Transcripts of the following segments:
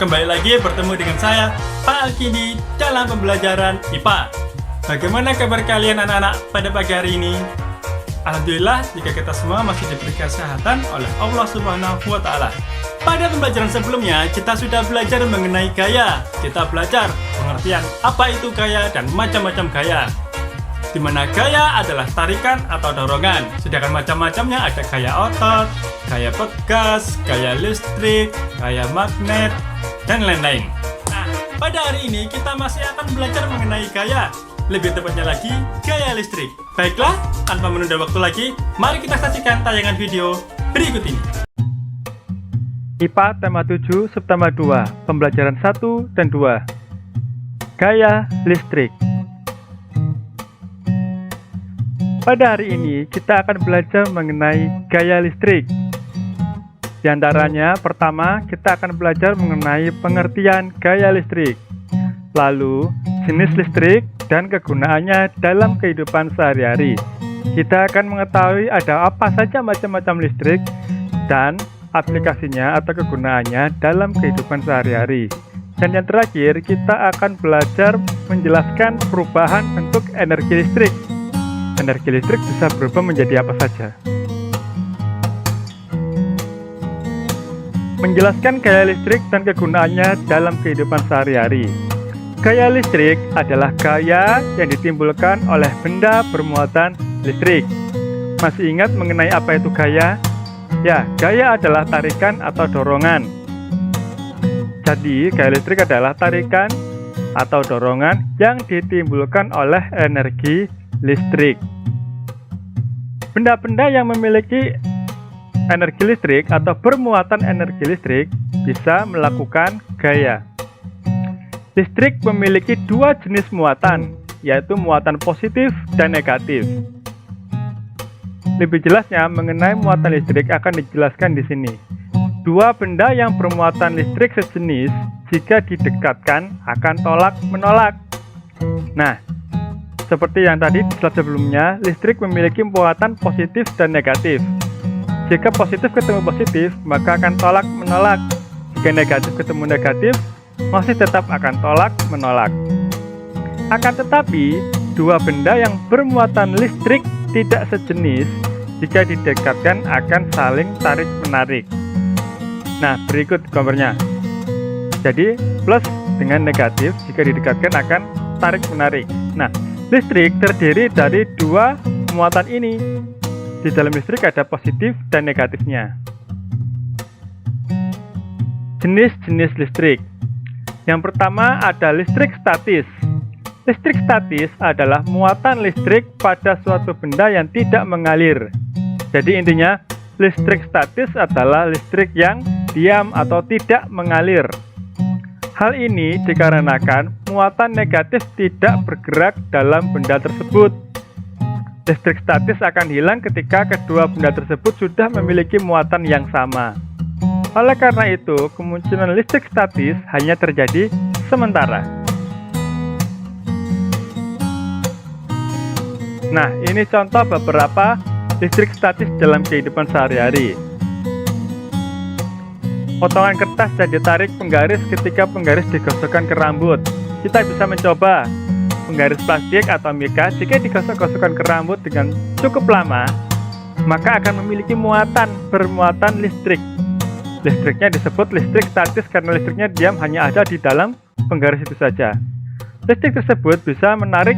Kembali lagi bertemu dengan saya, Pak Alkindi, dalam pembelajaran IPA. Bagaimana kabar kalian anak-anak pada pagi hari ini? Alhamdulillah, jika kita semua masih diberi kesehatan oleh Allah Subhanahu wa Ta'ala. Pada pembelajaran sebelumnya, kita sudah belajar mengenai gaya. Kita belajar pengertian apa itu gaya dan macam-macam gaya. Di mana gaya adalah tarikan atau dorongan, sedangkan macam-macamnya ada gaya otot, gaya pegas, gaya listrik, gaya magnet, dan lain-lain. Nah, pada hari ini kita masih akan belajar mengenai gaya, lebih tepatnya lagi gaya listrik. Baiklah, tanpa menunda waktu lagi, mari kita saksikan tayangan video berikut ini. IPA tema 7 subtema 2, pembelajaran 1 dan 2. Gaya listrik. Pada hari ini kita akan belajar mengenai gaya listrik. Di antaranya, pertama kita akan belajar mengenai pengertian gaya listrik, lalu jenis listrik dan kegunaannya dalam kehidupan sehari-hari. Kita akan mengetahui ada apa saja macam-macam listrik dan aplikasinya atau kegunaannya dalam kehidupan sehari-hari. Dan yang terakhir, kita akan belajar menjelaskan perubahan bentuk energi listrik. Energi listrik bisa berubah menjadi apa saja. Menjelaskan gaya listrik dan kegunaannya dalam kehidupan sehari-hari. Gaya listrik adalah gaya yang ditimbulkan oleh benda bermuatan listrik. Masih ingat mengenai apa itu gaya? Ya, gaya adalah tarikan atau dorongan. Jadi, gaya listrik adalah tarikan atau dorongan yang ditimbulkan oleh energi listrik. Benda-benda yang memiliki energi listrik atau bermuatan energi listrik bisa melakukan gaya. Listrik memiliki dua jenis muatan, yaitu muatan positif dan negatif. Lebih jelasnya mengenai muatan listrik akan dijelaskan di sini. Dua benda yang bermuatan listrik sejenis jika didekatkan akan tolak-menolak. Nah, seperti yang tadi di slide sebelumnya, listrik memiliki muatan positif dan negatif. Jika positif ketemu positif, maka akan tolak-menolak. Jika negatif ketemu negatif, masih tetap akan tolak-menolak. Akan tetapi, dua benda yang bermuatan listrik tidak sejenis jika didekatkan akan saling tarik-menarik. Nah, berikut gambarnya. Jadi, plus dengan negatif jika didekatkan akan tarik-menarik. Nah, listrik terdiri dari dua muatan ini. Di dalam listrik ada positif dan negatifnya. Jenis-jenis listrik. Yang pertama ada listrik statis. Listrik statis adalah muatan listrik pada suatu benda yang tidak mengalir. Jadi intinya, listrik statis adalah listrik yang diam atau tidak mengalir. Hal ini dikarenakan muatan negatif tidak bergerak dalam benda tersebut. Listrik statis akan hilang ketika kedua benda tersebut sudah memiliki muatan yang sama. Oleh karena itu, kemunculan listrik statis hanya terjadi sementara. Nah, ini contoh beberapa listrik statis dalam kehidupan sehari-hari. Potongan kertas dan ditarik penggaris ketika penggaris digosokkan ke rambut. Kita bisa mencoba penggaris plastik atau mika jika digosok-gosokkan ke rambut dengan cukup lama, maka akan memiliki bermuatan listrik. Listriknya disebut listrik statis karena listriknya diam hanya ada di dalam penggaris itu saja. Listrik tersebut bisa menarik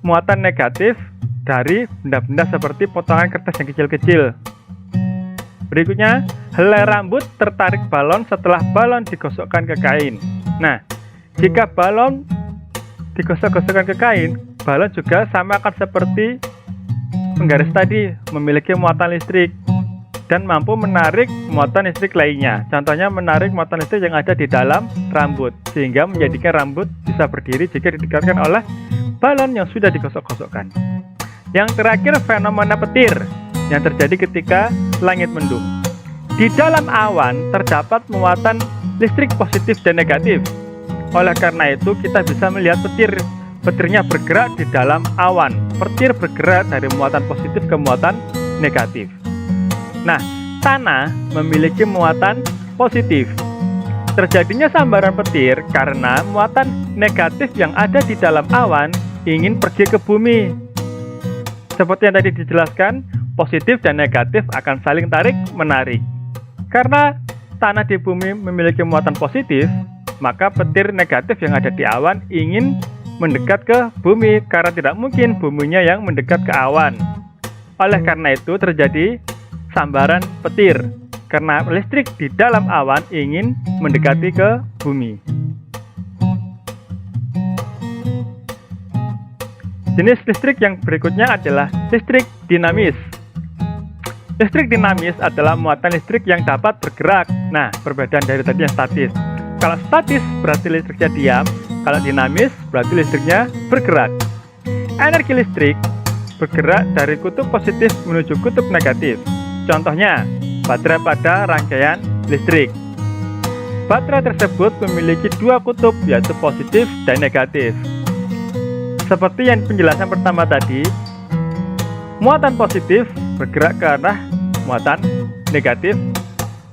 muatan negatif dari benda-benda seperti potongan kertas yang kecil-kecil. Berikutnya, helai rambut tertarik balon setelah balon digosokkan ke kain. Nah, jika balon digosok-gosokkan ke kain, balon juga sama akan seperti penggaris tadi, memiliki muatan listrik dan mampu menarik muatan listrik lainnya. Contohnya menarik muatan listrik yang ada di dalam rambut, sehingga menjadikan rambut bisa berdiri jika didekatkan oleh balon yang sudah digosok-gosokkan. Yang terakhir, fenomena petir yang terjadi ketika langit mendung. Di dalam awan terdapat muatan listrik positif dan negatif. Oleh karena itu, kita bisa melihat petirnya bergerak di dalam awan. Petir bergerak dari muatan positif ke muatan negatif. Nah, tanah memiliki muatan positif. Terjadinya sambaran petir karena muatan negatif yang ada di dalam awan ingin pergi ke bumi. Seperti yang tadi dijelaskan, positif dan negatif akan saling tarik-menarik. Karena tanah di bumi memiliki muatan positif, maka petir negatif yang ada di awan ingin mendekat ke bumi karena tidak mungkin buminya yang mendekat ke awan. Oleh karena itu terjadi sambaran petir karena listrik di dalam awan ingin mendekati ke bumi. Jenis listrik yang berikutnya adalah listrik dinamis. Listrik dinamis adalah muatan listrik yang dapat bergerak. Nah, perbedaan dari tadi yang statis. Kalau statis berarti listriknya diam, kalau dinamis berarti listriknya bergerak. Energi listrik bergerak dari kutub positif menuju kutub negatif. Contohnya, baterai pada rangkaian listrik. Baterai tersebut memiliki dua kutub, yaitu positif dan negatif. Seperti yang penjelasan pertama tadi, muatan positif bergerak ke arah muatan negatif,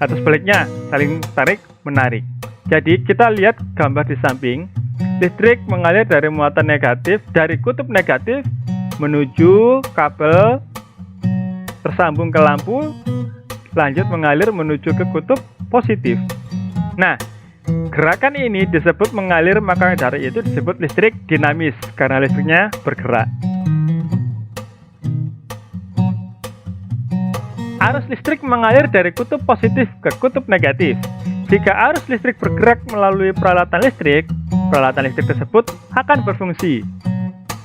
atau sebaliknya saling tarik-menarik. Jadi kita lihat gambar di samping, listrik mengalir dari muatan negatif, dari kutub negatif menuju kabel tersambung ke lampu, lanjut mengalir menuju ke kutub positif. Nah, gerakan ini disebut mengalir, maka dari itu disebut listrik dinamis karena listriknya bergerak. Arus listrik mengalir dari kutub positif ke kutub negatif. Jika arus listrik bergerak melalui peralatan listrik tersebut akan berfungsi.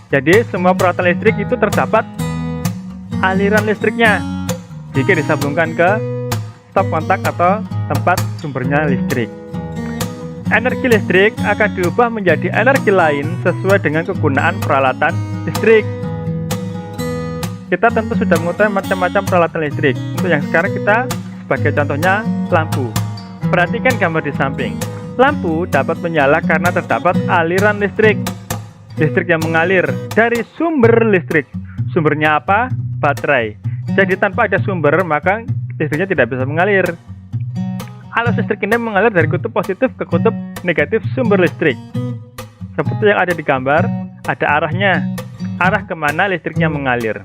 Jadi semua peralatan listrik itu terdapat aliran listriknya jika disambungkan ke stop kontak atau tempat sumbernya listrik. Energi listrik akan diubah menjadi energi lain sesuai dengan kegunaan peralatan listrik. Kita tentu sudah mengetahui macam-macam peralatan listrik. Untuk yang sekarang kita sebagai contohnya lampu. Perhatikan gambar di samping. Lampu dapat menyala karena terdapat aliran listrik. Listrik yang mengalir dari sumber listrik. Sumbernya apa? Baterai. Jadi tanpa ada sumber maka listriknya tidak bisa mengalir. Arus listrik ini mengalir dari kutub positif ke kutub negatif sumber listrik. Seperti yang ada di gambar, ada arahnya. Arah kemana listriknya mengalir.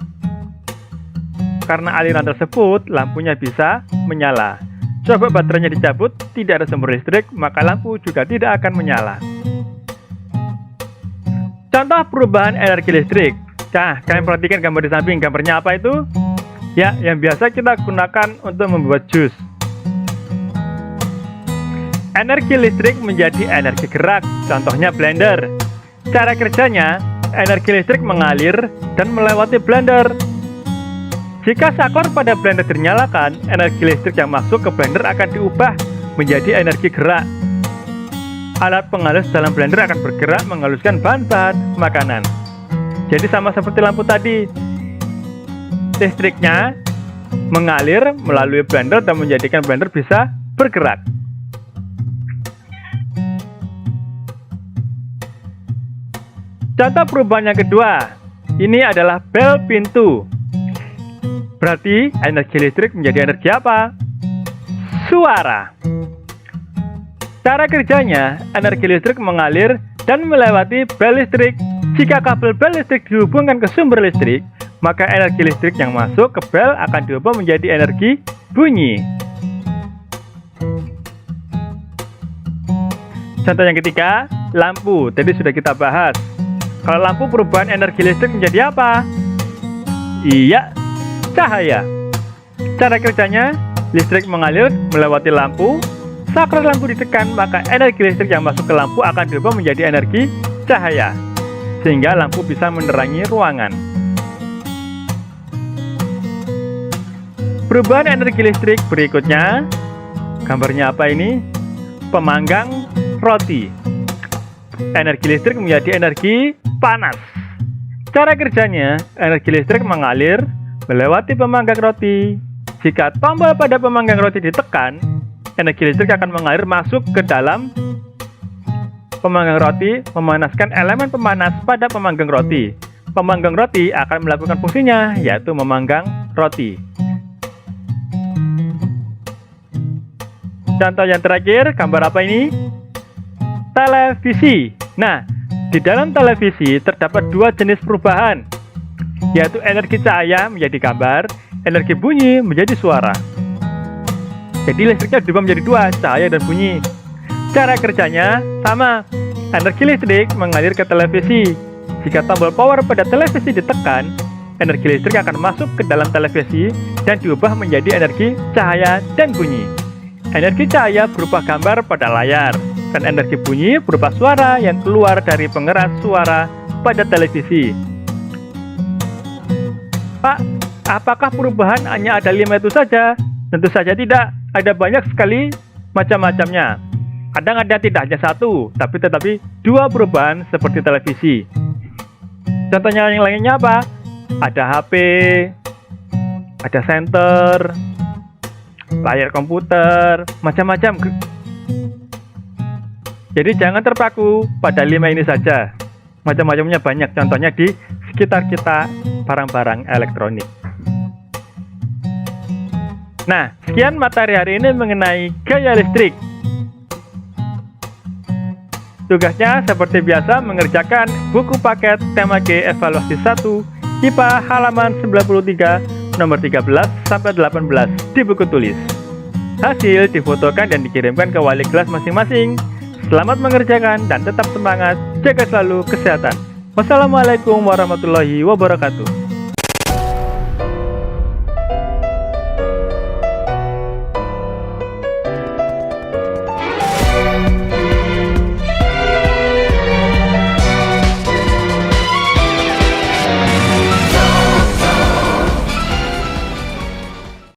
Karena aliran tersebut, lampunya bisa menyala. Coba baterainya dicabut, tidak ada sumber listrik, maka lampu juga tidak akan menyala. Contoh perubahan energi listrik. Nah, kalian perhatikan gambar di samping. Gambarnya apa itu? Ya, yang biasa kita gunakan untuk membuat jus. Energi listrik menjadi energi gerak, contohnya blender. Cara kerjanya, energi listrik mengalir dan melewati blender. Jika saklar pada blender dinyalakan, energi listrik yang masuk ke blender akan diubah menjadi energi gerak. Alat penghalus dalam blender akan bergerak menghaluskan bahan-bahan makanan. Jadi sama seperti lampu tadi, listriknya mengalir melalui blender dan menjadikan blender bisa bergerak. Contoh perubahan yang kedua, ini adalah bel pintu. Berarti energi listrik menjadi energi apa? Suara. Cara kerjanya, energi listrik mengalir dan melewati bel listrik. Jika kabel bel listrik dihubungkan ke sumber listrik, maka energi listrik yang masuk ke bel akan diubah menjadi energi bunyi. Contoh yang ketiga, lampu. Tadi sudah kita bahas. Kalau lampu perubahan energi listrik menjadi apa? Iya, cahaya. Cara kerjanya, listrik mengalir melewati lampu. Saklar lampu ditekan, maka energi listrik yang masuk ke lampu akan diubah menjadi energi cahaya, sehingga lampu bisa menerangi ruangan. Perubahan energi listrik berikutnya, gambarnya apa ini? Pemanggang roti. Energi listrik menjadi energi panas. Cara kerjanya, energi listrik mengalir melewati pemanggang roti. Jika tombol pada pemanggang roti ditekan, energi listrik akan mengalir masuk ke dalam pemanggang roti, memanaskan elemen pemanas pada pemanggang roti. Pemanggang roti akan melakukan fungsinya, yaitu memanggang roti. Contoh yang terakhir, gambar apa ini? Televisi. Nah, di dalam televisi terdapat dua jenis perubahan, yaitu energi cahaya menjadi gambar, energi bunyi menjadi suara. Jadi listriknya diubah menjadi dua, cahaya dan bunyi. Cara kerjanya sama. Energi listrik mengalir ke televisi. Jika tombol power pada televisi ditekan, energi listrik akan masuk ke dalam televisi dan diubah menjadi energi cahaya dan bunyi. Energi cahaya berupa gambar pada layar, dan energi bunyi berupa suara yang keluar dari pengeras suara pada televisi. Pak, apakah perubahan hanya ada 5 itu saja? Tentu saja tidak, ada banyak sekali macam-macamnya. Kadang ada tidak hanya satu, tetapi dua perubahan seperti televisi. Contohnya yang lainnya apa? Ada HP, ada senter, layar komputer, macam-macam. Jadi jangan terpaku pada 5 ini saja. Macam-macamnya banyak, contohnya di sekitar kita barang-barang elektronik. Nah, sekian materi hari ini mengenai gaya listrik. Tugasnya seperti biasa mengerjakan buku paket tema G evaluasi 1 IPA halaman 93 nomor 13-18 di buku tulis. Hasil difotokan dan dikirimkan ke wali kelas masing-masing. Selamat mengerjakan dan tetap semangat, jaga selalu kesehatan. Wassalamualaikum warahmatullahi wabarakatuh.